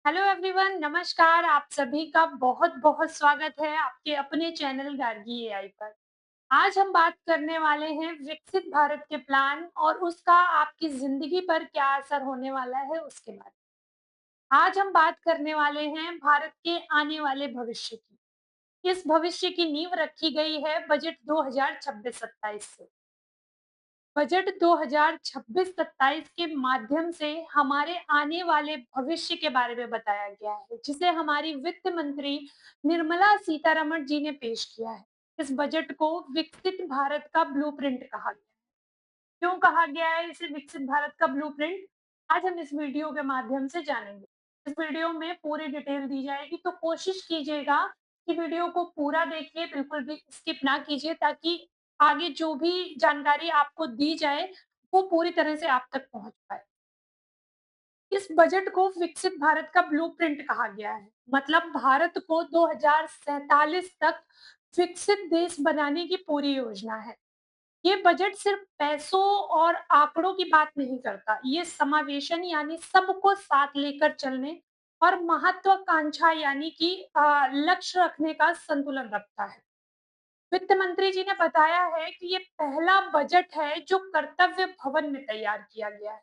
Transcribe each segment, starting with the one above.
Hello everyone, नमस्कार। आप सभी का बहुत-बहुत स्वागत है आपके अपने चैनल गार्गी एआई पर। आज हम बात करने वाले हैं विकसित भारत के प्लान और उसका आपकी ज़िंदगी पर क्या असर होने वाला है उसके बारे में। आज हम बात करने वाले हैं भारत के आने वाले भविष्य की। इस भविष्य की नींव रखी गई है बजट 2026-27 से। बजट 2026-27 के माध्यम से हमारे आने वाले भविष्य के बारे में बताया गया है, जिसे हमारी वित्त मंत्री निर्मला सीतारमण जी ने पेश किया है। इस बजट को विकसित भारत का ब्लूप्रिंट कहा गया है। क्यों कहा गया है इसे विकसित भारत का ब्लूप्रिंट? आज हम इस वीडियो के माध्यम से जानेंगे। इस वीडियो में पूरी डिटेल दी जाएगी, तो कोशिश कीजिएगा कि वीडियो को पूरा देखिए, बिल्कुल भी स्किप ना कीजिए ताकि आगे जो भी जानकारी आपको दी जाए, वो पूरी तरह से आप तक पहुँच पाए। इस बजट को विकसित भारत का ब्लूप्रिंट कहा गया है। मतलब भारत को 2047 तक विकसित देश बनाने की पूरी योजना है। ये बजट सिर्फ पैसों और आंकड़ों की बात नहीं करता, ये समावेशन यानी सबको साथ लेकर चलने और महत्वाकांक्षा यानी कि लक्ष्य रखने का संतुलन रखता है। वित्त मंत्री जी ने बताया है कि ये पहला बजट है जो कर्तव्य भवन में तैयार किया गया है।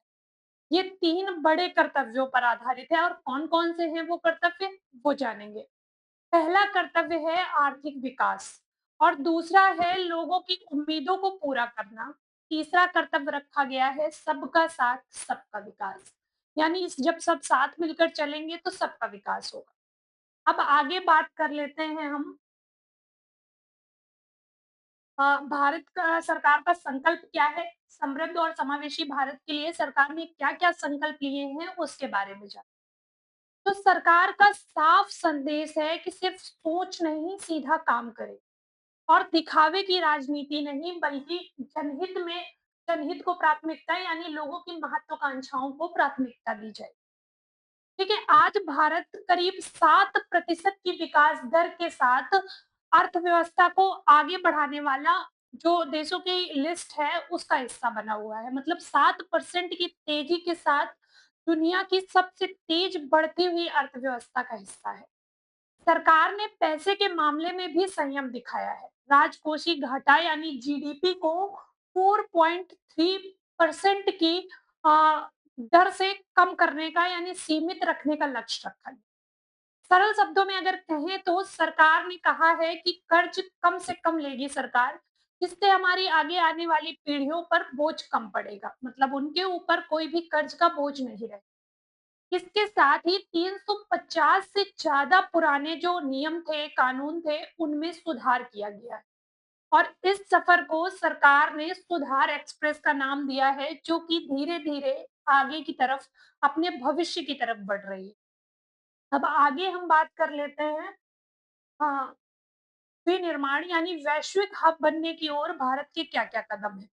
ये 3 बड़े कर्तव्यों पर आधारित है और कौन-कौन से हैं वो कर्तव्य, वो जानेंगे। पहला कर्तव्य है आर्थिक विकास और दूसरा है लोगों की उम्मीदों को पूरा करना। तीसरा कर्तव्य रखा गया है सबका साथ, सबका विकास। यानी जब सब साथ मिलकर चलेंगे तो सबका विकास होगा। अब आगे बात कर लेते हैं हम भारत का सरकार का संकल्प क्या है? समृद्ध और समावेशी भारत के लिए सरकार ने क्या-क्या संकल्प लिए हैं उसके बारे में जानें। तो सरकार का साफ संदेश है कि सिर्फ सोच नहीं, सीधा काम करें। और दिखावे की राजनीति नहीं बल्कि जनहित को प्राथमिकता यानी लोगों की महत्वाकांक्षाओं को प्राथमिकता दी जाए। ठीक है, आज भारत करीब 7% की विकास दर के साथ अर्थव्यवस्था को आगे बढ़ाने वाला जो देशों की लिस्ट है उसका हिस्सा बना हुआ है। मतलब 7% की तेजी के साथ दुनिया की सबसे तेज बढ़ती हुई अर्थव्यवस्था का हिस्सा है। सरकार ने पैसे के मामले में भी संयम दिखाया है। राजकोषीय घाटा यानी जीडीपी को 4.3% की दर से कम करने का यानी सीमित रखने का लक्ष्य रखा है। सरल शब्दों में अगर कहें तो सरकार ने कहा है कि कर्ज कम से कम लेगी सरकार, जिससे हमारी आगे आने वाली पीढ़ियों पर बोझ कम पड़ेगा। मतलब उनके ऊपर कोई भी कर्ज का बोझ नहीं रहेगा। इसके साथ ही 350 से ज़्यादा पुराने जो नियम थे, कानून थे, उनमें सुधार किया गया है और इस सफर को सरकार ने सुधार एक्सप्रेस का नाम दिया है, जो कि धीरे-धीरे आगे की तरफ, अपने भविष्य की तरफ बढ़ रही है। अब आगे हम बात कर लेते हैं हाँ, विनिर्माण यानी वैश्विक हब बनने की ओर भारत के क्या-क्या कदम हैं।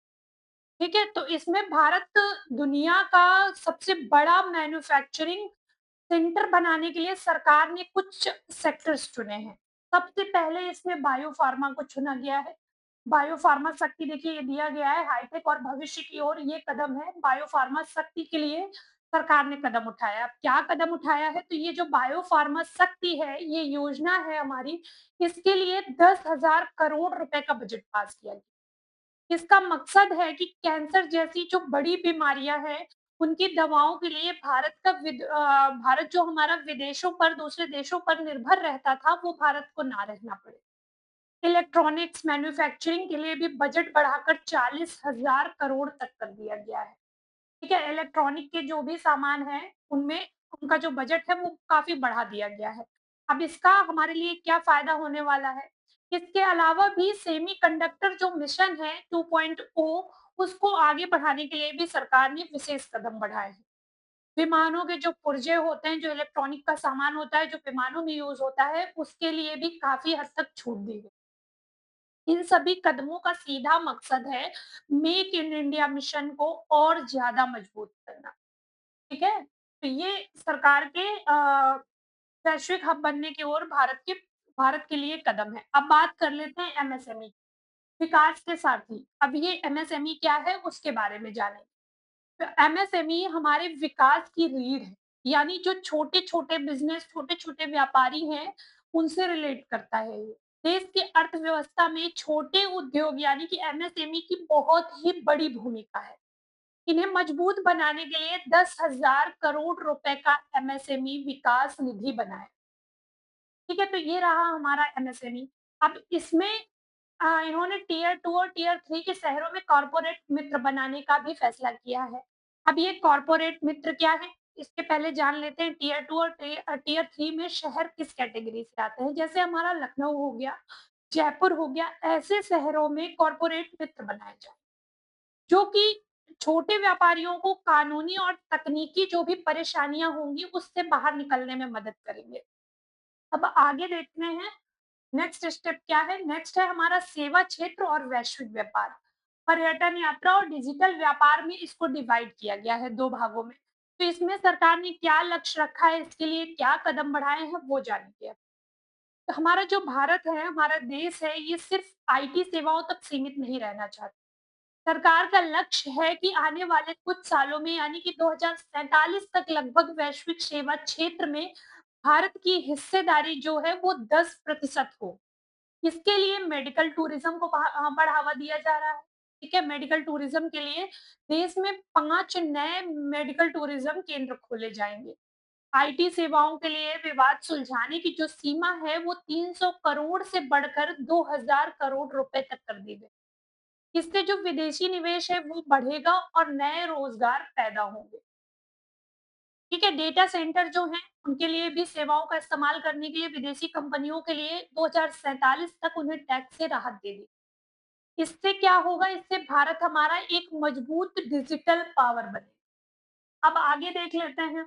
ठीक है, तो इसमें भारत दुनिया का सबसे बड़ा मैन्युफैक्चरिंग सेंटर बनाने के लिए सरकार ने कुछ सेक्टर्स चुने हैं। सबसे पहले इसमें बायोफ़ार्मा को चुना गया है। बायोफ़ार्मा शक्ति देखिए ये दिया गया है हाईटेक और भविष्य की ओर ये कदम है। बायोफ़ार्मा शक्ति के लिए सरकार ने कदम उठाया। अब क्या कदम उठाया है? तो ये जो बायोफ़ार्मा शक्ति है, ये योजना है हमारी, इसके लिए 10,000 करोड़ रुपए का बजट पास किया गया। इसका मकसद है कि कैंसर जैसी जो बड़ी बीमारियां हैं, उनकी दवाओं के लिए भारत जो हमारा विदेशों पर, दूसरे देशों पर निर्भर रहता था, वो भारत को ना रहना पड़े। इलेक्ट्रॉनिक्स मैन्युफैक्चरिंग के लिए भी बजट बढ़ाकर 40,000 करोड़ तक कर दिया गया है। ठीक है, इलेक्ट्रॉनिक के जो भी सामान हैं, उनमें उनका जो बजट है, वो काफ़ी बढ़ा दिया गया है। अब इसका हमारे लिए क्या फ़ायदा होने वाला है? इसके अलावा भी सेमीकंडक्टर जो मिशन है 2.0 उसको आगे बढ़ाने के लिए भी सरकार ने विशेष कदम बढ़ाए हैं। विमानों के जो पुर्जे होते हैं, जो इलेक्ट्रॉनिक का सामान होता है, जो विमानों में यूज़ होता है, उसके लिए भी काफ़ी हद तक छूट दी गई। इन सभी कदमों का सीधा मकसद है मेक इन इंडिया मिशन को और ज़्यादा मजबूत करना। ठीक है? तो ये सरकार के वैश्विक हब बनने की ओर भारत के लिए कदम है। अब बात कर लेते हैं एमएसएमई, विकास के साथी। अब ये एमएसएमई क्या है उसके बारे में जानें। तो एमएसएमई हमारे विकास की रीढ़ है। यानी जो छोटे-छोटे बिज़नेस, छोटे-छोटे व्यापारी हैं, उनसे रिलेट करता है ये। देश की अर्थव्यवस्था में छोटे उद्योग यानी कि एमएसएमई की बहुत ही बड़ी भूमिका है। इन्हें मजबूत बनाने के लिए 10,000 करोड़ रुपए का एमएसएमई विकास निधि बनाया। ठीक है, तो ये रहा हमारा एमएसएमई। अब इसमें इन्होंने टियर 2 और टियर 3 के शहरों में कॉर्पोरेट मित्र बनाने का भी फैसला किया है। अब ये कॉर्पोरेट मित्र क्या है? इसके पहले जान लेते हैं टियर 2 और टियर 3 में शहर किस कैटेगरी से आते हैं। जैसे हमारा लखनऊ हो गया, जयपुर हो गया, ऐसे शहरों में कॉर्पोरेट मित्र बनाए जाएँ, जो कि छोटे व्यापारियों को कानूनी और तकनीकी जो भी परेशानियाँ होंगी, उससे बाहर निकलने में मदद करेंगे। अब आगे देखते हैं नेक्स्ट स्टेप क्या है? नेक्स्ट है हमारा सेवा क्षेत्र और वैश्विक व्यापार। पर्यटन यात्रा और डिजिटल व्यापार में इसको डिवाइड किया गया है 2 भागों में। तो इसमें सरकार ने क्या लक्ष्य रखा है, इसके लिए क्या कदम बढ़ाए हैं, वो जानेंगे अब। तो हमारा जो भारत है, हमारा देश है, ये सिर्फ आईटी सेवाओं तक सीमित नहीं रहना चाहता। सरकार का लक्ष्य है कि आने वाले कुछ सालों में यानी कि 2047 तक लगभग वैश्विक सेवा क्षेत्र में भारत की हिस्सेदारी जो है वो 10% हो। इसके लिए मेडिकल टूरिज्म को बढ़ावा दिया जा रहा है। ठीक है, मेडिकल टूरिज्म के लिए देश में 5 नए मेडिकल टूरिज्म केंद्र खोले जाएँगे। आईटी सेवाओं के लिए विवाद सुलझाने की जो सीमा है वो 300 करोड़ से बढ़कर 2000 करोड़ रुपए तक कर दी गई। इससे जो विदेशी निवेश है वो बढ़ेगा और नए रोजगार पैदा होंगे। ठीक है, डेटा सेंटर जो हैं उनके लिए भी सेवाओं का इस्तेमाल करने के लिए विदेशी कंपनियों के लिए 2047 तक उन्हें टैक्स से राहत दे दी। इससे क्या होगा? इससे भारत हमारा एक मजबूत डिजिटल पावर बने। अब आगे देख लेते हैं।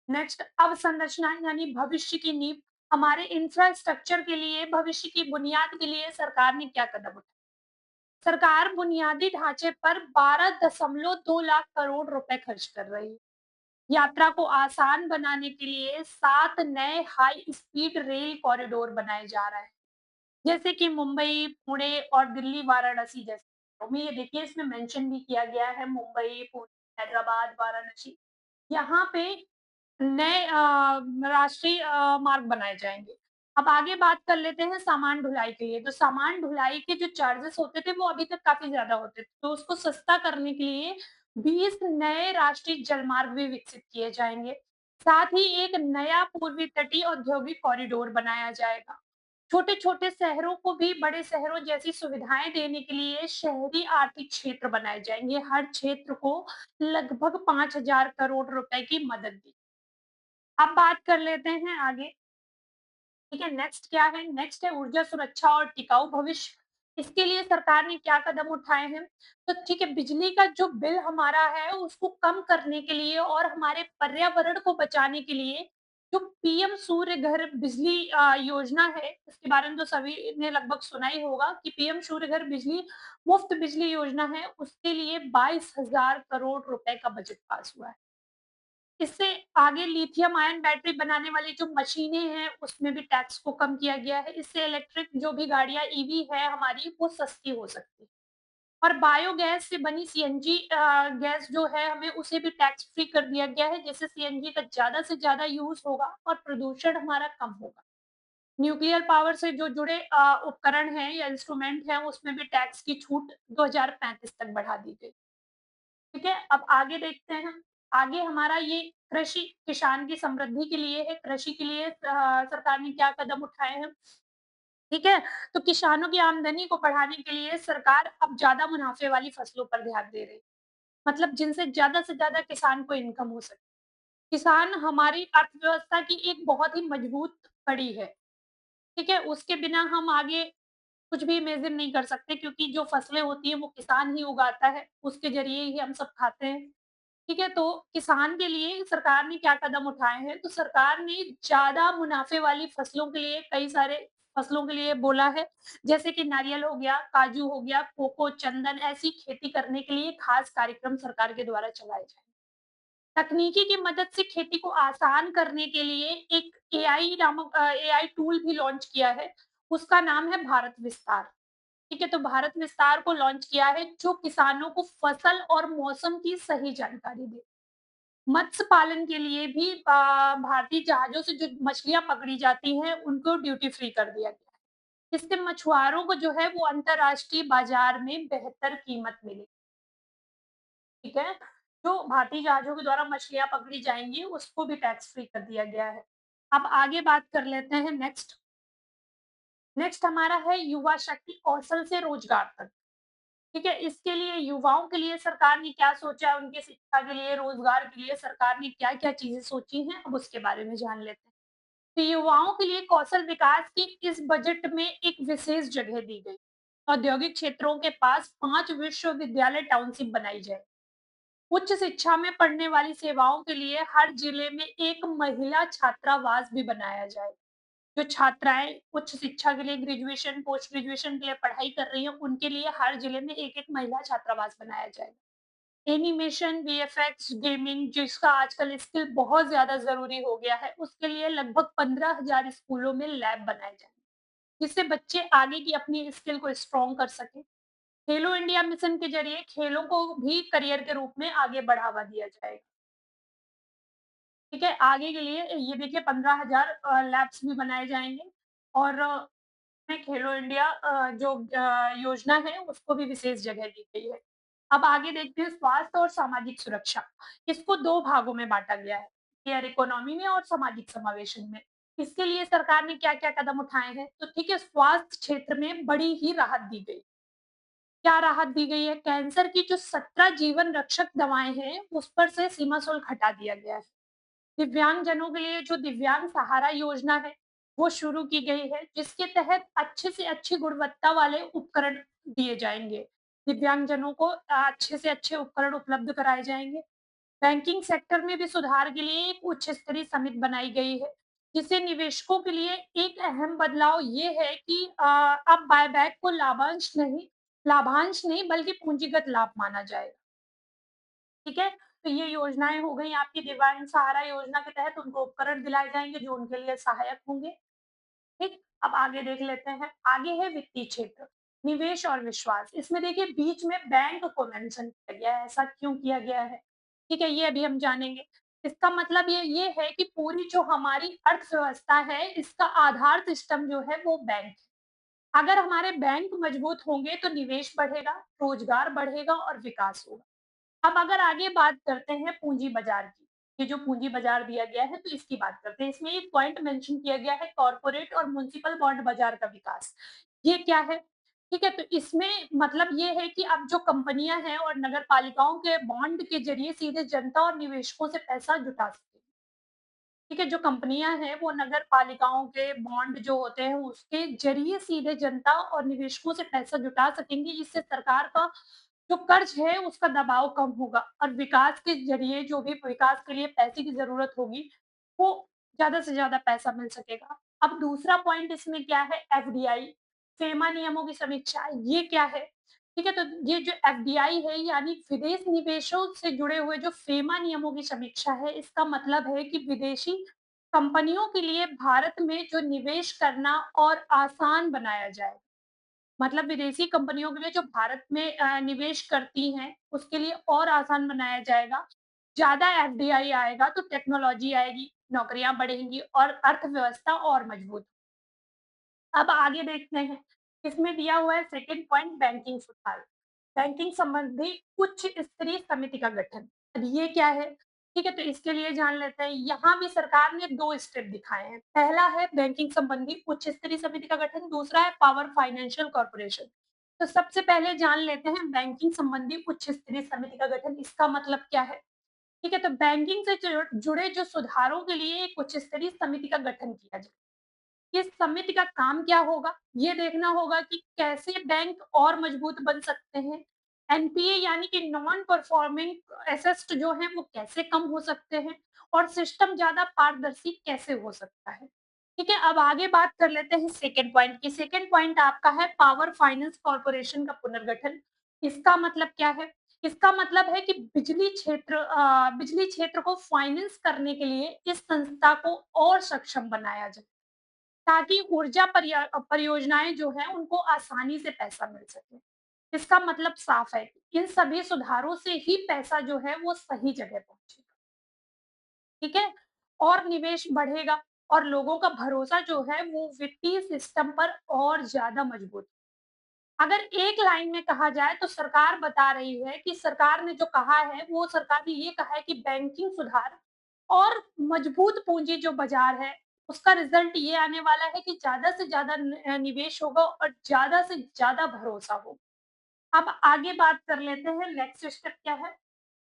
नेक्स्ट अवसंरचना यानी भविष्य की नींव। हमारे इंफ्रास्ट्रक्चर के लिए, भविष्य की बुनियाद के लिए सरकार ने क्या कदम उठाए? सरकार बुनियादी ढांचे पर 12.2 लाख करोड़ रुपए खर्च कर रही है। यात्रा को आसान बनाने के लिए 7 नए हाई स्पीड रेल कॉरिडोर बनाए जा रहे हैं। जैसे कि मुंबई, पुणे और दिल्ली, वाराणसी जैसे शहरों में। ये देखिए इसमें मेंशन भी किया गया है मुंबई, पुणे, हैदराबाद, वाराणसी। यहाँ पे नए राष्ट्रीय मार्ग बनाए जाएँगे। अब आगे बात कर लेते हैं सामान ढुलाई के लिए। तो सामान ढुलाई के जो चार्जेस होते थे वो अभी तक काफ़ी ज़्यादा होते थे। तो उसको सस्ता करने के लिए 20 नए राष्ट्रीय जलमार्ग भी विकसित किए जाएँगे। साथ ही एक नया पूर्वी तटीय औद्योगिक कॉरिडोर बनाया जाएगा। छोटे-छोटे शहरों को भी बड़े शहरों जैसी सुविधाएँ देने के लिए शहरी आर्थिक क्षेत्र बनाए जाएँगे। हर क्षेत्र को लगभग 5,000 करोड़ रुपए की मदद दी। अब बात कर लेते हैं आगे। ठीक है, नेक्स्ट क्या है? नेक्स्ट है ऊर्जा सुरक्षा और टिकाऊ भविष्य। इसके लिए सरकार ने क्या कदम उठाए हैं? तो ठीक है, बिजली का जो बिल हमारा है उसको कम करने के लिए और हमारे पर्यावरण को बचाने के लिए जो पीएम सूर्य घर बिजली योजना है, इसके बारे में तो सभी ने लगभग सुना ही होगा कि पीएम सूर्य घर बिजली मुफ्त बिजली योजना है, उसके लिए 22,000 करोड़ रुपए का बजट पास हुआ है। इससे आगे लिथियम आयन बैटरी बनाने वाली जो मशीनें हैं, उसमें भी टैक्स को कम किया गया है। इससे इलेक्ट्रिक जो भी गाड़ियाँ ईवी है हमारी, वो सस्ती हो सकती है। और बायोगैस से बनी सीएनजी गैस जो है, हमें उसे भी टैक्स फ्री कर दिया गया है, जिससे सीएनजी का ज़्यादा से ज़्यादा यूज़ होगा और प्रदूषण हमारा कम होगा। न्यूक्लियर पावर से जो जुड़े उपकरण हैं या इंस्ट्रूमेंट हैं, उसमें भी टैक्स की छूट 2035 तक बढ़ा दी गई। ठीक है, अब आगे देखते हैं। आगे हमारा ये कृषि किसान की समृद्धि के लिए है, कृषि के लिए सरकार ने क्या कदम उठाए हैं, ठीक है? तो किसानों की आमदनी को बढ़ाने के लिए सरकार अब ज़्यादा मुनाफ़े वाली फसलों पर ध्यान दे रही है। मतलब जिनसे ज़्यादा से ज़्यादा किसान को इनकम हो सके। किसान हमारी अर्थव्यवस्था की एक बहुत ही मजबूत कड़ी है, ठीक है? उसके बिना हम आगे कुछ भी इमेजिन नहीं कर सकते क्योंकि जो फसलें होती हैं वो किसान ही उगाता है, उसके ज़रिए ही हम सब खाते हैं। ठीक है, तो किसान के लिए सरकार ने क्या कदम उठाए हैं? तो सरकार ने ज़्यादा मुनाफ़े वाली फसलों के लिए कई सारे फसलों के लिए बोला है, जैसे कि नारियल हो गया, काजू हो गया, कोको, चंदन ऐसी खेती करने के लिए खास कार्यक्रम सरकार के द्वारा चलाए जाएँ। तकनीकी की मदद से खेती को आसान करने के लिए एक एआई टूल भी लॉन्च किया है, उसका नाम है भारत विस्तार। ठीक है, तो भारत विस्तार को लॉन्च किया है, जो किसानों को फसल और मौसम की सही जानकारी दे। मत्स्य पालन के लिए भी भारतीय जहाज़ों से जो मछलियाँ पकड़ी जाती हैं, उनको ड्यूटी फ्री कर दिया गया है। इससे मछुआरों को जो है वो अंतर्राष्ट्रीय बाज़ार में बेहतर कीमत मिली, ठीक है? जो भारतीय जहाज़ों के द्वारा मछलियाँ पकड़ी जाएँगी, उसको भी टैक्स फ्री कर दिया गया है। अब आगे बात कर लेते हैं नेक्स्ट। नेक्स्ट हमारा है युवा शक्ति कौशल से रोजगार तक। ठीक है, इसके लिए युवाओं के लिए सरकार ने क्या सोचा है, उनकी शिक्षा के लिए, रोजगार के लिए सरकार ने क्या-क्या चीज़ें सोची हैं, अब उसके बारे में जान लेते हैं। तो युवाओं के लिए कौशल विकास की इस बजट में एक विशेष जगह दी गई। औद्योगिक क्षेत्रों के पास 5 विश्वविद्यालय टाउनशिप बनाई जाए। उच्च शिक्षा में पढ़ने वाली सेवाओं के लिए हर जिले में एक महिला छात्रावास भी बनाया जाए। जो छात्राएँ उच्च शिक्षा के लिए ग्रेजुएशन, पोस्ट ग्रेजुएशन के लिए पढ़ाई कर रही हैं, उनके लिए हर जिले में एक-एक महिला छात्रावास बनाया जाएगा। एनिमेशन, वीएफएक्स, गेमिंग जिसका आजकल स्किल बहुत ज़्यादा ज़रूरी हो गया है, उसके लिए लगभग 15,000 स्कूलों में लैब बनाए जाएँगे, जिससे बच्चे आगे की अपनी स्किल को स्ट्रॉन्ग कर सकें। खेलो इंडिया मिशन के ज़रिए खेलों को भी करियर के रूप में आगे बढ़ावा दिया जाएगा। ठीक है, आगे के लिए ये देखिए 15,000 लैब्स भी बनाए जाएँगे और में खेलो इंडिया जो योजना है उसको भी विशेष जगह दी गई है। अब आगे देखते हैं स्वास्थ्य और सामाजिक सुरक्षा। इसको 2 भागों में बाँटा गया है, केयर इकोनॉमी में और सामाजिक समावेशन में। इसके लिए सरकार ने क्या-क्या कदम उठाए हैं? तो ठीक है, स्वास्थ्य क्षेत्र में बड़ी ही राहत दी गई। क्या राहत दी गई है? कैंसर की जो 17 जीवन रक्षक दवाएँ हैं, उस पर से सीमा शुल्क हटा दिया गया है। दिव्यांगजनों के लिए जो दिव्यांग सहारा योजना है, वो शुरू की गई है, जिसके तहत अच्छे से अच्छी गुणवत्ता वाले उपकरण दिए जाएँगे। दिव्यांगजनों को अच्छे से अच्छे उपकरण उपलब्ध कराए जाएँगे। बैंकिंग सेक्टर में भी सुधार के लिए एक उच्च स्तरीय समिति बनाई गई है, जिससे निवेशकों के लिए एक अहम बदलाव ये है कि अब बायबैक को लाभांश नहीं बल्कि पूंजीगत लाभ माना जाएगा। ठीक है? तो ये योजनाएँ हो गई आपकी दिव्यांग सहारा योजना के तहत उनको उपकरण दिलाए जाएँगे जो उनके लिए सहायक होंगे। ठीक? अब आगे देख लेते हैं। आगे है वित्तीय क्षेत्र, निवेश और विश्वास। इसमें देखिए बीच में बैंक को मेंशन किया गया है, ऐसा क्यों किया गया है? ठीक है, ये अभी हम जानेंगे। इसका मतलब ये है कि पूरी जो हमारी अर्थव्यवस्था है, इसका आधार सिस्टम जो है वो बैंक है। अगर हमारे बैंक मजबूत होंगे तो निवेश बढ़ेगा, रोजगार बढ़ेगा और विकास होगा। अब अगर आगे बात करते हैं पूंजी बाजार की, ये जो पूंजी बाजार दिया गया है तो इसकी बात करते हैं। इसमें एक पॉइंट मेंशन किया गया है कॉर्पोरेट और म्युनिसिपल बॉन्ड बाजार का विकास। ये क्या है? ठीक है, तो इसमें मतलब ये है कि अब जो कंपनियां हैं और नगर पालिकाओं के बॉन्ड के जरिए सीधे जनता और निवेशकों से पैसा जुटा सकते हैं। ठीक है, जो कंपनियां हैं वो नगर पालिकाओं के बॉन्ड जो होते हैं उसके जरिए सीधे जनता और निवेशकों से पैसा जुटा सकेंगी, जिससे सरकार का जो कर्ज है उसका दबाव कम होगा और विकास के ज़रिए जो भी विकास के लिए पैसे की ज़रूरत होगी, वो ज़्यादा से ज़्यादा पैसा मिल सकेगा। अब दूसरा पॉइंट इसमें क्या है एफडीआई, फेमा नियमों की समीक्षा, ये क्या है? ठीक है, तो ये जो एफडीआई है यानी विदेश निवेशों से जुड़े हुए जो फेमा नियमों की समीक्षा है, इसका मतलब है कि विदेशी कंपनियों के लिए भारत में जो निवेश करना और आसान बनाया जाए। मतलब विदेशी कंपनियों के लिए जो भारत में निवेश करती हैं, उसके लिए और आसान बनाया जाएगा। ज़्यादा एफडीआई आएगा तो टेक्नोलॉजी आएगी, नौकरियाँ बढ़ेंगी और अर्थव्यवस्था और मजबूत। अब आगे देखते हैं, इसमें दिया हुआ है सेकंड पॉइंट बैंकिंग सुधार। बैंकिंग संबंधी उच्च स्तरीय समिति का गठन। अब ये क्या है? ठीक है, तो इसके लिए जान लेते हैं। यहाँ भी सरकार ने 2 स्टेप दिखाए हैं। पहला है बैंकिंग संबंधी उच्च स्तरीय समिति का गठन, दूसरा है पावर फाइनेंशियल कॉर्पोरेशन। तो सबसे पहले जान लेते हैं बैंकिंग संबंधी उच्च स्तरीय समिति का गठन, इसका मतलब क्या है? ठीक है, तो बैंकिंग से जुड़े जो सुधारों के लिए एक उच्च स्तरीय समिति का गठन किया जाए। इस समिति का काम क्या होगा? ये देखना होगा कि कैसे बैंक और मजबूत बन सकते हैं। एनपीए यानी कि नॉन परफॉर्मिंग एसेट्स जो हैं वो कैसे कम हो सकते हैं और सिस्टम ज़्यादा पारदर्शी कैसे हो सकता है। ठीक है, अब आगे बात कर लेते हैं सेकंड पॉइंट की। सेकंड पॉइंट आपका है पावर फाइनेंस कॉर्पोरेशन का पुनर्गठन। इसका मतलब क्या है? इसका मतलब है कि बिजली क्षेत्र को फाइनेंस करने के लिए इस संस्था को और सक्षम बनाया जाए। ताकि ऊर्जा परियोजनाएँ जो हैं, उनको आसानी से पैसा मिल सके। इसका मतलब साफ है, कि इन सभी सुधारों से ही पैसा जो है, वो सही जगह पहुँचेगा। ठीक है? और निवेश बढ़ेगा और लोगों का भरोसा जो है वो वित्तीय सिस्टम पर और ज़्यादा मजबूत। अगर एक लाइन में कहा जाए तो सरकार बता रही है कि सरकार ने जो कहा है, वो सरकार ने ये कहा है कि बैंकिंग सुधार और मजबूत पूँजी जो बाज़ार है, उसका रिज़ल्ट ये आने वाला है कि ज़्यादा से ज़्यादा निवेश होगा और ज़्यादा से ज़्यादा भरोसा हो। अब आगे बात कर लेते हैं नेक्स्ट स्टेप क्या है?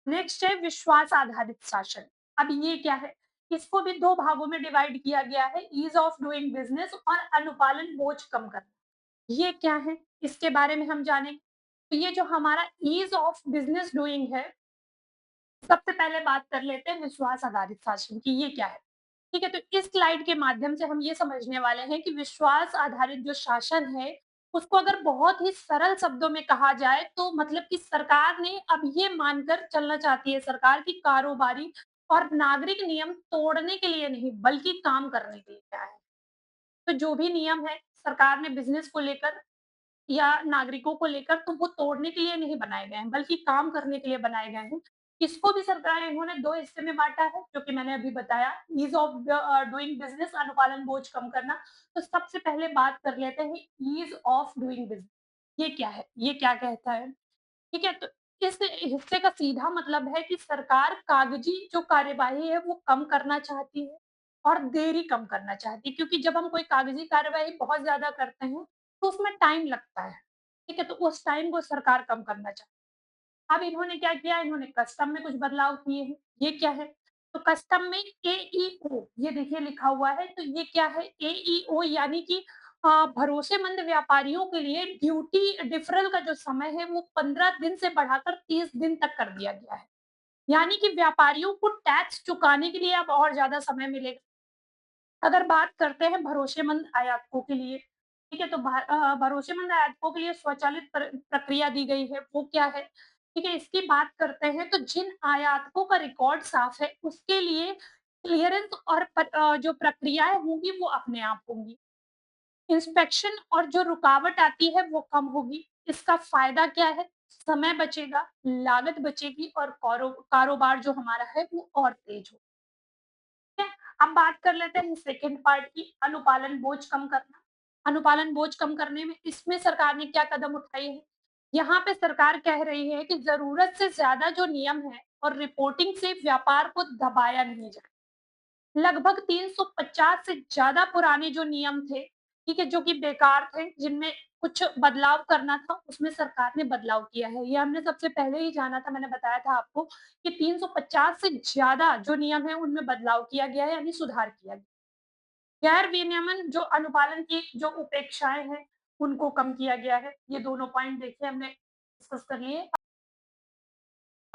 नेक्स्ट है विश्वास आधारित शासन। अब ये क्या है? इसको भी 2 भागों में डिवाइड किया गया है, ईज़ ऑफ डूइंग बिज़नेस और अनुपालन बोझ कम करना। ये क्या है? इसके बारे में हम जानें। तो ये जो हमारा ईज़ ऑफ बिज़नेस डूइंग है, सबसे पहले बात कर लेते हैं विश्वास आधारित शासन की, ये क्या है? ठीक है, तो इस स्लाइड के माध्यम से हम ये समझने वाले हैं कि विश्वास आधारित जो शासन है, उसको अगर बहुत ही सरल शब्दों में कहा जाए तो मतलब कि सरकार ने अब ये मानकर चलना चाहती है सरकार कि कारोबारी और नागरिक नियम तोड़ने के लिए नहीं, बल्कि काम करने के लिए क्या है। तो जो भी नियम है, सरकार ने बिज़नेस को लेकर या नागरिकों को लेकर तो वो तोड़ने के लिए नहीं बनाए गए हैं, बल्कि काम करने के लिए बनाए गए हैं। इसको भी सरकार इन्होंने 2 हिस्से में बाँटा है, जो कि मैंने अभी बताया, ईज़ ऑफ डूइंग बिज़नेस अनुपालन बोझ कम करना। तो सबसे पहले बात कर लेते हैं ईज़ ऑफ डूइंग बिज़नेस। ये क्या है? ये क्या कहता है? ठीक है, तो इस हिस्से का सीधा मतलब है कि सरकार कागजी जो कार्यवाही है वो कम करना चाहती है और देरी कम करना चाहती है क्योंकि जब हम कोई कागजी कार्यवाही बहुत ज़्यादा करते हैं, तो उसमें टाइम लगता है। ठीक है, तो उस टाइम को सरकार कम करना चाहती है। अब इन्होंने क्या किया, इन्होंने कस्टम में कुछ बदलाव किए हैं। ये क्या है? तो कस्टम में एईओ ये देखिए लिखा हुआ है, तो ये क्या है? एईओ यानी कि भरोसेमंद व्यापारियों के लिए ड्यूटी डिफरल का जो समय है वो 15 दिन से बढ़ाकर 30 दिन तक कर दिया गया है। यानी कि व्यापारियों को टैक्स चुकाने के लिए अब और ज़्यादा समय मिलेगा। अगर बात करते हैं भरोसेमंद आयातकों के लिए, ठीक है? तो भरोसेमंद आयातकों के लिए स्वचालित प्रक्रिया दी गई है, वो क्या है? ठीक है, इसकी बात करते हैं तो जिन आयातकों का रिकॉर्ड साफ है, उसके लिए क्लीयरेंस और जो प्रक्रियाएँ होंगी वो अपने आप होंगी। इंस्पेक्शन और जो रुकावट आती है वो कम होगी। इसका फ़ायदा क्या है? समय बचेगा, लागत बचेगी और कारोबार जो हमारा है वो और तेज़ होगा। है। अब बात कर लेते हैं सेकंड पार्ट की अनुपालन बोझ कम करना। अनुपालन बोझ कम करने में इसमें सरकार ने क्या कदम उठाए हैं? यहाँ पे सरकार कह रही है कि ज़रूरत से ज़्यादा जो नियम है और रिपोर्टिंग से व्यापार को दबाया नहीं जाए। लगभग 350 से ज़्यादा पुराने जो नियम थे, ठीक है, जो कि बेकार थे, जिनमें कुछ बदलाव करना था, उसमें सरकार ने बदलाव किया है। ये हमने सबसे पहले ही जाना था, मैंने बताया था आपको कि 350 से ज़्यादा जो नियम हैं, उनमें बदलाव किया गया है, यानी सुधार किया गया। गैर विनियमन जो अनुपालन की जो उपेक्षाएँ हैं, उनको कम किया गया है। ये दोनों पॉइंट देखिए हमने डिस्कस कर लिए।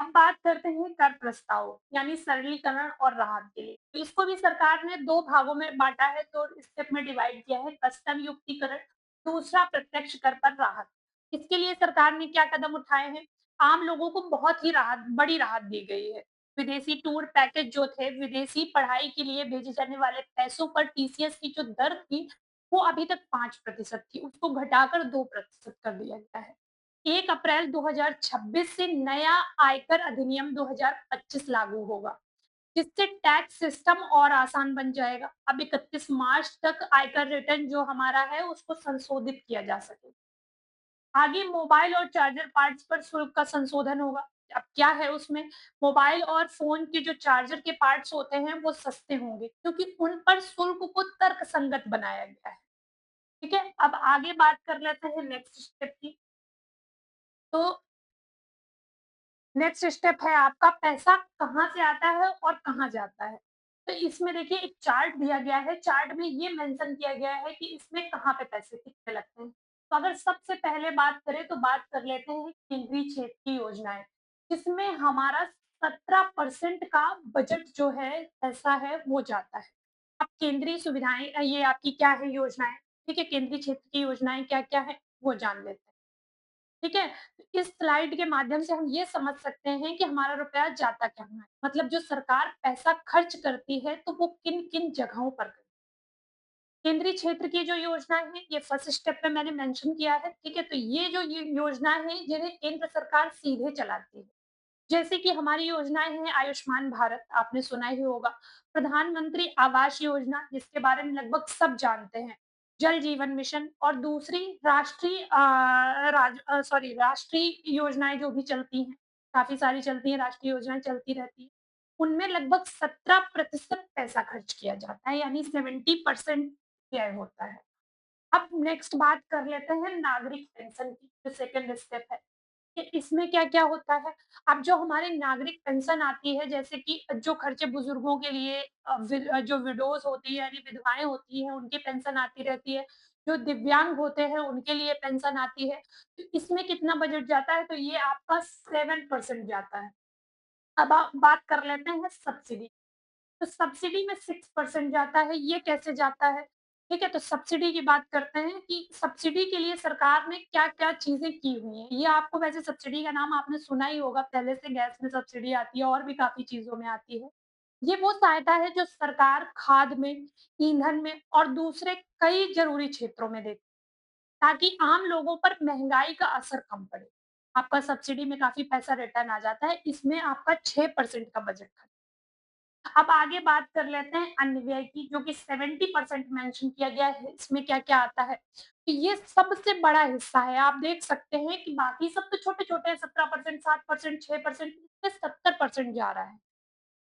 अब बात करते हैं कर प्रस्ताव यानी सरलीकरण और राहत के लिए। तो इसको भी सरकार ने 2 भागों में बाँटा है, 2 स्टेप में डिवाइड किया है, कस्टम युक्तिकरण, दूसरा प्रत्यक्ष कर पर राहत। इसके लिए सरकार ने क्या कदम उठाए हैं? आम लोगों को बहुत ही बड़ी राहत दी गई है। विदेशी टूर पैकेज जो थे, विदेशी पढ़ाई के लिए भेजे जाने वाले पैसों पर टीसीएस की जो दर थी, वो अभी तक 5% थी, उसको घटाकर 2% कर दिया गया है। 1 अप्रैल 2026 से नया आयकर अधिनियम 2025 लागू होगा, जिससे टैक्स सिस्टम और आसान बन जाएगा। अब 31 मार्च तक आयकर रिटर्न जो हमारा है, उसको संशोधित किया जा सके। आगे मोबाइल और चार्जर पार्ट्स पर शुल्क का संशोधन होगा। अब क्या है उसमें, मोबाइल और फ़ोन के जो चार्जर के पार्ट्स होते हैं, वो सस्ते होंगे, क्योंकि उन पर शुल्क को तर्कसंगत बनाया गया है। ठीक है? अब आगे बात कर लेते हैं नेक्स्ट स्टेप की। तो नेक्स्ट स्टेप है आपका पैसा कहाँ से आता है और कहाँ जाता है। तो इसमें देखिए एक चार्ट दिया गया है, चार्ट में ये मेंशन किया गया है कि इसमें कहाँ पे पैसे कितने लगते हैं। तो अगर सबसे पहले बात करें तो बात कर लेते हैं केंद्रीय क्षेत्र की योजनाएँ, जिसमें हमारा 17% का बजट जो है ऐसा है वो जाता है। अब केंद्रीय सुविधाएँ ये आपकी क्या है योजनाएँ, ठीक है? केंद्रीय क्षेत्र की योजनाएँ क्या-क्या हैं वो जान लेते हैं। ठीक है? तो इस स्लाइड के माध्यम से हम ये समझ सकते हैं कि हमारा रुपया जाता कहाँ है। मतलब जो सरकार पैसा खर्च करती है, तो वो किन-किन जगहों पर करती है। केंद्रीय क्षेत्र की जो योजनाएँ हैं, ये फर्स्ट स्टेप पे मैंने मेंशन किया है, ठीक है? तो ये जो योजना है, जिन्हें केंद्र सरकार सीधे चलाती है। जैसे कि हमारी योजनाएँ हैं आयुष्मान भारत, आपने सुना ही होगा। प्रधानमंत्री आवास योजना जिसके बारे में लगभग सब जानते हैं। जल जीवन मिशन और दूसरी राष्ट्रीय योजनाएँ जो भी चलती हैं, काफ़ी सारी चलती हैं, राष्ट्रीय योजनाएँ चलती रहती हैं। उनमें लगभग 17% पैसा खर्च किया जाता है, यानी 70% व्यय होता है। अब नेक्स्ट बात कर लेते हैं नागरिक पेंशन की, जो सेकंड स्टेप है। कि इसमें क्या-क्या होता है? अब जो हमारे नागरिक पेंशन आती है, जैसे कि जो खर्चे बुजुर्गों के लिए जो विडोज़ होती है यानी विधवाएँ होती हैं, उनकी पेंशन आती रहती है। जो दिव्यांग होते हैं, उनके लिए पेंशन आती है। तो इसमें कितना बजट जाता है? तो ये आपका 7% जाता है। अब आप बात कर लेते हैं सब्सिडी। तो सब्सिडी में 6% जाता है, ये कैसे जाता है? ठीक है, तो सब्सिडी की बात करते हैं कि सब्सिडी के लिए सरकार ने क्या-क्या चीज़ें की हुई हैं। ये आपको वैसे सब्सिडी का नाम आपने सुना ही होगा, पहले से गैस में सब्सिडी आती है और भी काफ़ी चीज़ों में आती है। ये वो सहायता है जो सरकार खाद में, ईंधन में और दूसरे कई ज़रूरी क्षेत्रों में देती है, ताकि आम लोगों पर महँगाई का असर कम पड़े। आपका सब्सिडी में काफ़ी पैसा रिटर्न आ जाता है, इसमें आपका 6% का बजट खर्च। अब आगे बात कर लेते हैं अन्य व्यय की, जो कि 70% मेंशन किया गया है। इसमें क्या-क्या आता है? तो ये सबसे बड़ा हिस्सा है। आप देख सकते हैं कि बाकी सब तो छोटे-छोटे हैं, 17%, 7%, 6%, इसमें 70% जा रहा है।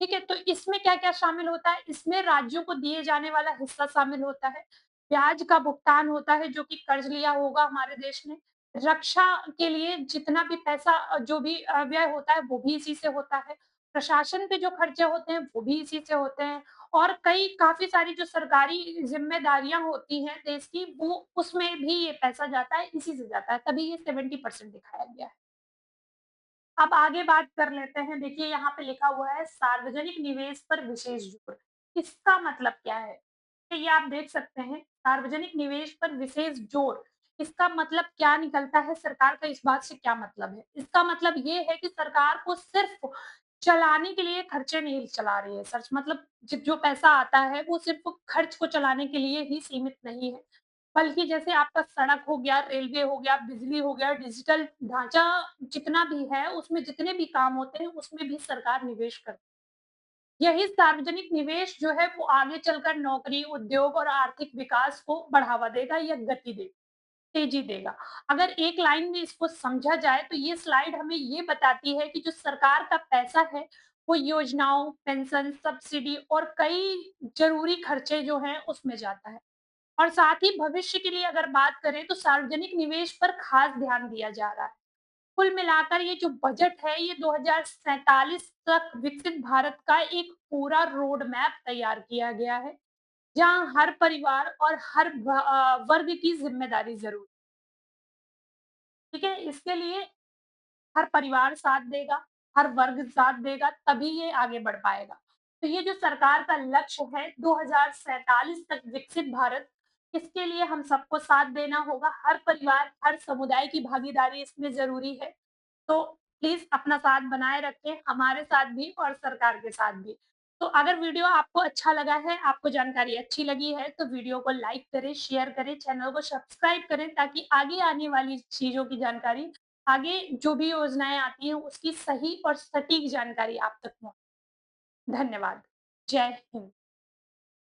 ठीक है? तो इसमें क्या-क्या शामिल होता है? इसमें राज्यों को दिए जाने वाला हिस्सा शामिल होता है, ब्याज का भुगतान होता है जो कि कर्ज लिया होगा हमारे देश ने, रक्षा के लिए जितना भी पैसा जो भी व्यय होता है वो भी इसी से होता है, प्रशासन पे जो खर्चे होते हैं वो भी इसी से होते हैं और कई काफ़ी सारी जो सरकारी ज़िम्मेदारियाँ होती हैं देश की वो उसमें भी ये पैसा जाता है, इसी से जाता है, तभी ये 70% दिखाया गया है। अब आगे बात कर लेते हैं। देखिए यहाँ पे लिखा हुआ है सार्वजनिक निवेश पर विशेष जोर। इसका मतलब क्या है? तो ये आप देख सकते हैं सार्वजनिक निवेश पर विशेष जोर। इसका मतलब क्या निकलता है? सरकार का इस बात से क्या मतलब है? इसका मतलब ये है कि सरकार को सिर्फ चलाने के लिए खर्चे नहीं चला रही है। सच मतलब जो पैसा आता है वो सिर्फ खर्च को चलाने के लिए ही सीमित नहीं है। बल्कि जैसे आपका सड़क हो गया, रेलवे हो गया, बिजली हो गया, डिजिटल ढाँचा जितना भी है, उसमें जितने भी काम होते हैं, उसमें भी सरकार निवेश करती है। यही सार्वजनिक निवेश जो है, वो आगे चलकर नौकरी, उद्योग और आर्थिक विकास को बढ़ावा देगा या गति देगा, तेज़ी देगा। अगर एक लाइन में इसको समझा जाए, तो ये स्लाइड हमें ये बताती है कि जो सरकार का पैसा है, वो योजनाओं, पेंशन, सब्सिडी और कई ज़रूरी खर्चे जो हैं, उसमें जाता है। और साथ ही भविष्य के लिए अगर बात करें तो सार्वजनिक निवेश पर खास ध्यान दिया जा रहा है। कुल मिलाकर ये जो बजट है ये 2047 तक विकसित भारत का एक पूरा रोड मैप तैयार किया गया है, जहाँ हर परिवार और हर वर्ग की ज़िम्मेदारी ज़रूर ठीक है? इसके लिए हर परिवार साथ देगा, हर वर्ग साथ देगा, तभी ये आगे बढ़ पाएगा। तो ये जो सरकार का लक्ष्य है 2047 तक विकसित भारत, इसके लिए हम सबको साथ देना होगा। हर परिवार, हर समुदाय की भागीदारी इसमें ज़रूरी है। तो प्लीज़ अपना साथ बनाए रखें, हमारे साथ भी और सरकार के साथ भी। तो अगर वीडियो आपको अच्छा लगा है, आपको जानकारी अच्छी लगी है, तो वीडियो को लाइक करें, शेयर करें, चैनल को सब्सक्राइब करें ताकि आगे आने वाली चीज़ों की जानकारी, आगे जो भी योजनाएँ आती हैं, उसकी सही और सटीक जानकारी आप तक पहुँचे। धन्यवाद। जय हिंद।